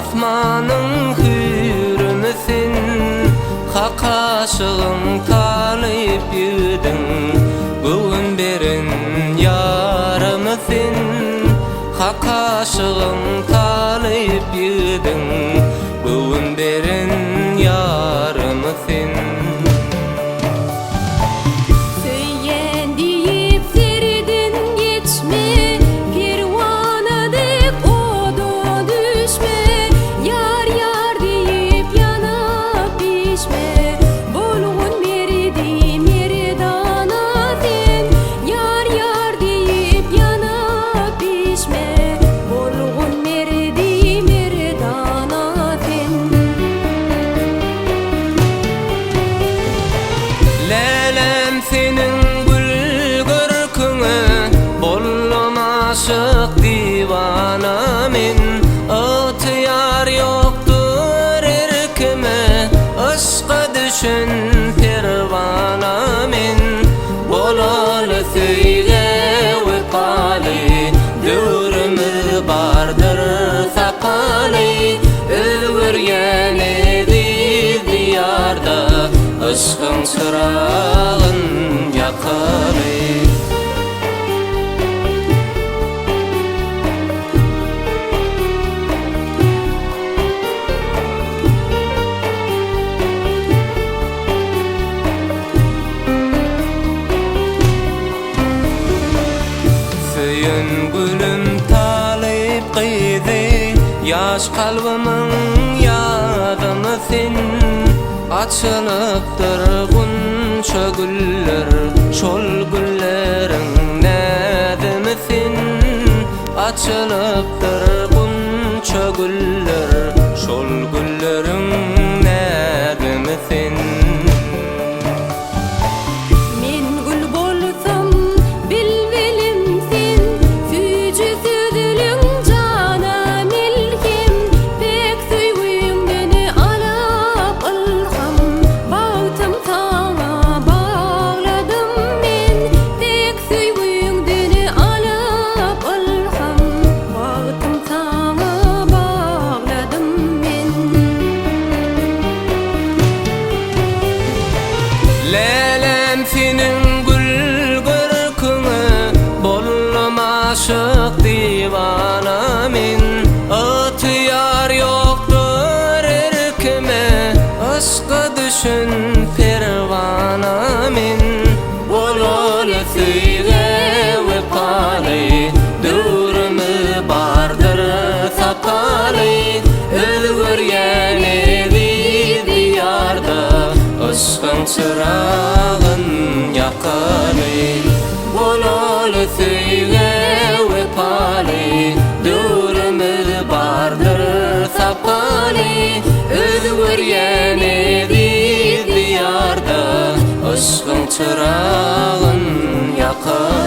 Asmanın hürmesin, hakaşığın talayıp yüdün. Bugün berin yarımısın, hakaşığın talayıp yüdün. Bugün berin yarımısın. Senin gül görküne bollum aşık divana men. Atıyar yoktur erkime, aşka düşün pervana men. Bolal söyle ve kali, dürümü bardır sakali. Ölgürgen edi diyarda, aşkın çırağın yakari. Söyün gülüm talayıp kıydı, yaş kalbimin yadımısın. Açılıptır gunça güller, şol güllerin nedimisin. Açılıptır gunça güller, şol güllerin nedimisin. Lelem senin gül görküne bollum aşık divana men. Atıyar yoktur erkime, aşka düşün pervana men. Bolol söyle ve kali, dürümü bardır sakali. Ölgürgen edi diyarda, aşkın çırağın yakari. Bolol söyle ve kali, dürümü bardır sakali. Ölgürgen edi diyarda, aşkın çırağın yakari.